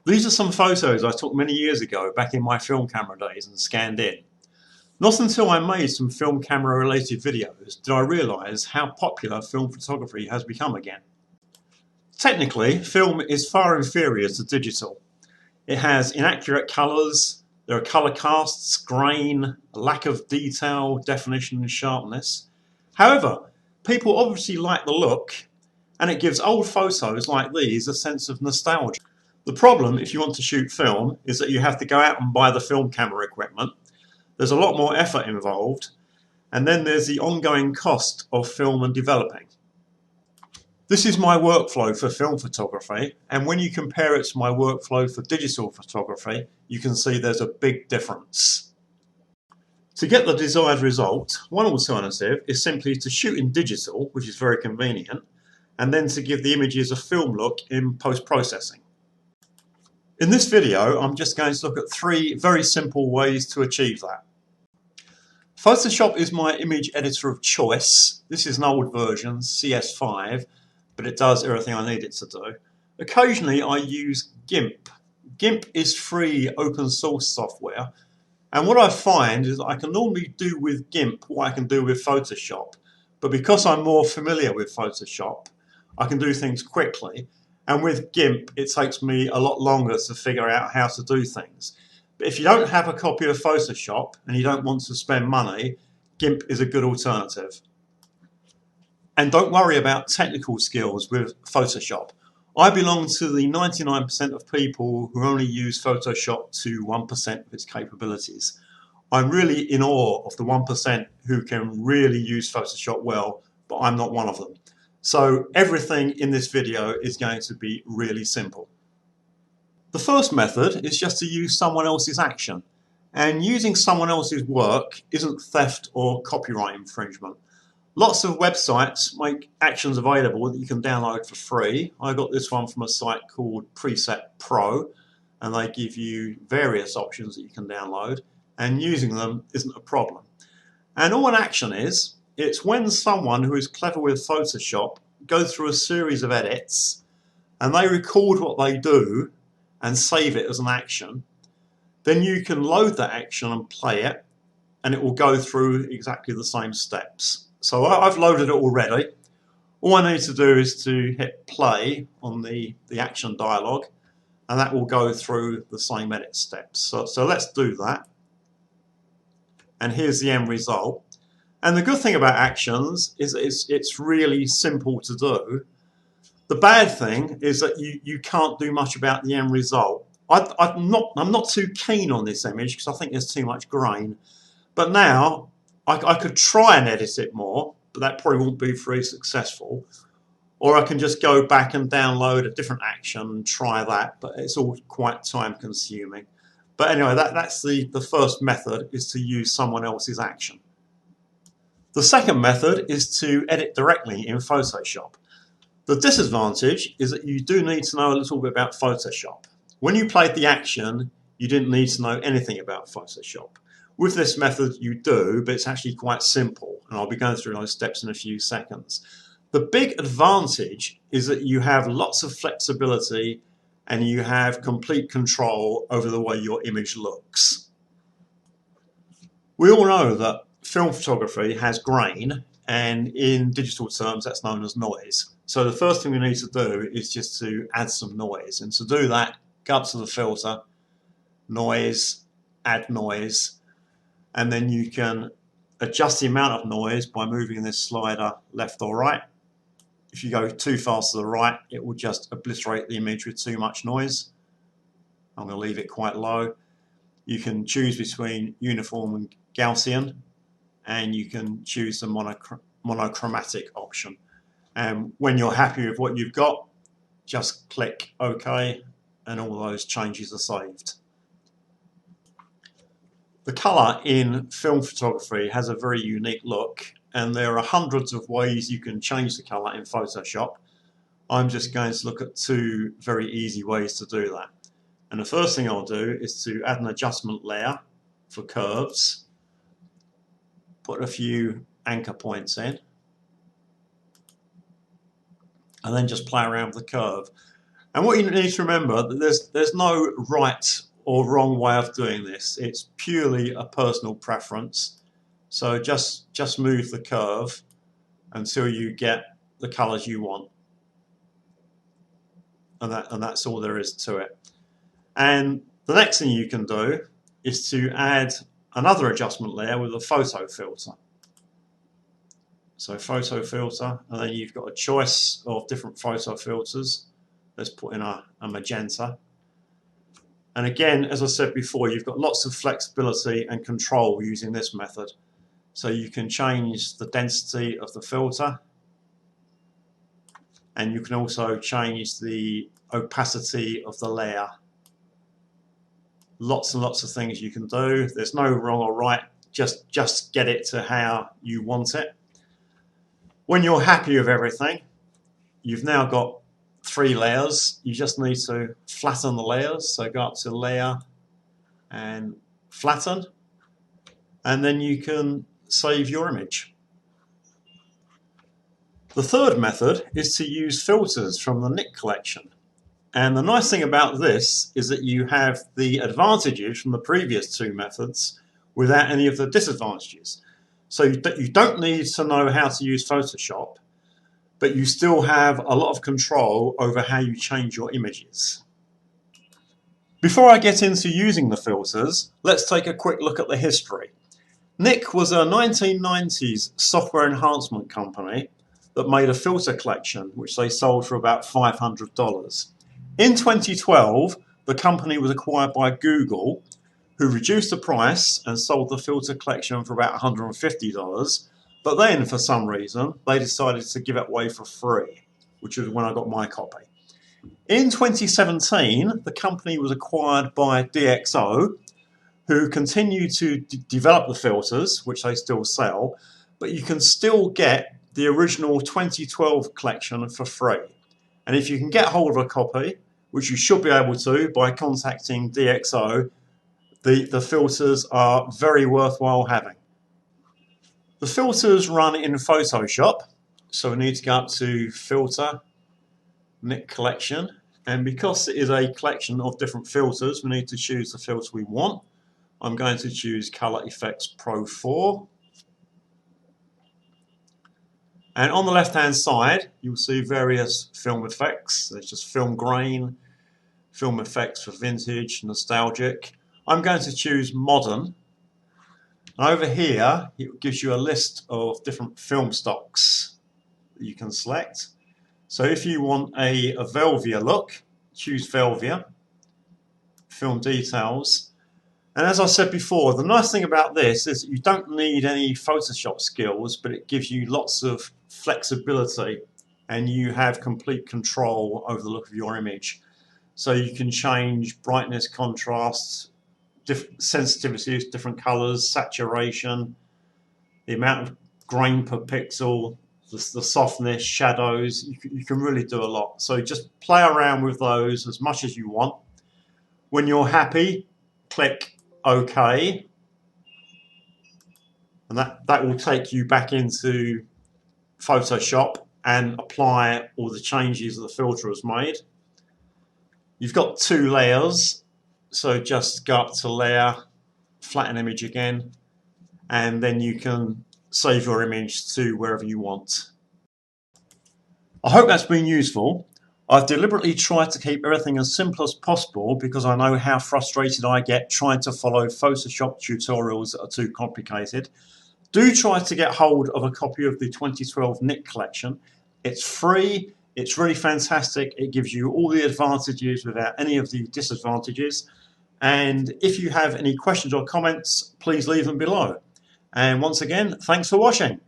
These are some photos I took many years ago back in my film camera days and scanned in. Not until I made some film camera related videos did I realise how popular film photography has become again. Technically, film is far inferior to digital. It has inaccurate colours, there are colour casts, grain, a lack of detail, definition and sharpness. However, people obviously like the look, and it gives old photos like these a sense of nostalgia. The problem, if you want to shoot film, is that you have to go out and buy the film camera equipment. There's a lot more effort involved, and then there's the ongoing cost of film and developing. This is my workflow for film photography, and when you compare it to my workflow for digital photography, you can see there's a big difference. To get the desired result, one alternative is simply to shoot in digital, which is very convenient, and then to give the images a film look in post-processing. In this video, I'm just going to look at three very simple ways to achieve that. Photoshop is my image editor of choice. This is an old version, CS5, but it does everything I need it to do. Occasionally I use GIMP. GIMP is free open source software, and what I find is I can normally do with GIMP what I can do with Photoshop, but because I'm more familiar with Photoshop, I can do things quickly, and with GIMP it takes me a lot longer to figure out how to do things. But if you don't have a copy of Photoshop and you don't want to spend money, GIMP is a good alternative. And don't worry about technical skills with Photoshop. I belong to the 99% of people who only use Photoshop to 1% of its capabilities. I'm really in awe of the 1% who can really use Photoshop well, but I'm not one of them. So everything in this video is going to be really simple. The first method is just to use someone else's action. And using someone else's work isn't theft or copyright infringement. Lots of websites make actions available that you can download for free. I got this one from a site called Preset Pro, and they give you various options that you can download, and using them isn't a problem. And all an action is, it's when someone who is clever with Photoshop goes through a series of edits and they record what they do and save it as an action, then you can load that action and play it, and it will go through exactly the same steps. So I've loaded it already. All I need to do is to hit play on the action dialog, and that will go through the same edit steps. So let's do that. And here's the end result. And the good thing about actions is it's really simple to do. The bad thing is that you can't do much about the end result. I'm not too keen on this image because I think there's too much grain. But now I could try and edit it more, but that probably won't be very successful. Or I can just go back and download a different action and try that, but it's all quite time consuming. But anyway, that's the first method, is to use someone else's action. The second method is to edit directly in Photoshop. The disadvantage is that you do need to know a little bit about Photoshop. When you played the action, you didn't need to know anything about Photoshop. With this method you do, but it's actually quite simple, and I'll be going through those steps in a few seconds. The big advantage is that you have lots of flexibility and you have complete control over the way your image looks. We all know that film photography has grain, and in digital terms that's known as noise. So the first thing we need to do is just to add some noise, and to do that, go up to the filter, noise, add noise, and then you can adjust the amount of noise by moving this slider left or right. If you go too fast to the right, it will just obliterate the image with too much noise. I'm going to leave it quite low. You can choose between uniform and Gaussian, and you can choose the monochromatic option. And when you're happy with what you've got, just click OK, and all those changes are saved. The colour in film photography has a very unique look, and there are hundreds of ways you can change the colour in Photoshop. I'm just going to look at two very easy ways to do that. And the first thing I'll do is to add an adjustment layer for curves, put a few anchor points in, and then just play around with the curve. And what you need to remember, that there's no right or wrong way of doing this. It's purely a personal preference. So just move the curve until you get the colours you want. And that's all there is to it. And the next thing you can do is to add another adjustment layer with a photo filter. So photo filter, and then you've got a choice of different photo filters. Let's put in a magenta. And again, as I said before, you've got lots of flexibility and control using this method. So you can change the density of the filter, and you can also change the opacity of the layer. Lots and lots of things you can do. There's no wrong or right, just get it to how you want it. When you're happy with everything, you've now got 3 layers. You just need to flatten the layers. So go up to layer and flatten, and then you can save your image. The third method is to use filters from the Nik collection. And the nice thing about this is that you have the advantages from the previous 2 methods without any of the disadvantages. So you don't need to know how to use Photoshop, but you still have a lot of control over how you change your images. Before I get into using the filters, let's take a quick look at the history. Nik was a 1990s software enhancement company that made a filter collection which they sold for about $500. In 2012, the company was acquired by Google, who reduced the price and sold the filter collection for about $150. But then, for some reason, they decided to give it away for free, which is when I got my copy. In 2017, the company was acquired by DxO, who continue to develop the filters, which they still sell, but you can still get the original 2012 collection for free. And if you can get hold of a copy, which you should be able to by contacting DxO, the filters are very worthwhile having. The filters run in Photoshop, so we need to go up to Filter, Nik Collection, and because it is a collection of different filters, we need to choose the filter we want. I'm going to choose Color Efex Pro 4. And on the left-hand side, you'll see various film effects. There's just film grain, film effects for vintage, nostalgic. I'm going to choose modern. And over here, it gives you a list of different film stocks that you can select. So if you want a Velvia look, choose Velvia, film details. And as I said before, the nice thing about this is that you don't need any Photoshop skills, but it gives you lots of flexibility and you have complete control over the look of your image. So you can change brightness, contrast, different sensitivities, different colors, saturation, the amount of grain per pixel, the softness, shadows. You can really do a lot. So just play around with those as much as you want. When you're happy, click OK, and that will take you back into Photoshop and apply all the changes that the filter has made. You've got 2 layers, so just go up to Layer, Flatten Image again, and then you can save your image to wherever you want. I hope that's been useful. I've deliberately tried to keep everything as simple as possible because I know how frustrated I get trying to follow Photoshop tutorials that are too complicated. Do try to get hold of a copy of the 2012 Nik collection. It's free, it's really fantastic, it gives you all the advantages without any of the disadvantages. And if you have any questions or comments, please leave them below. And once again, thanks for watching.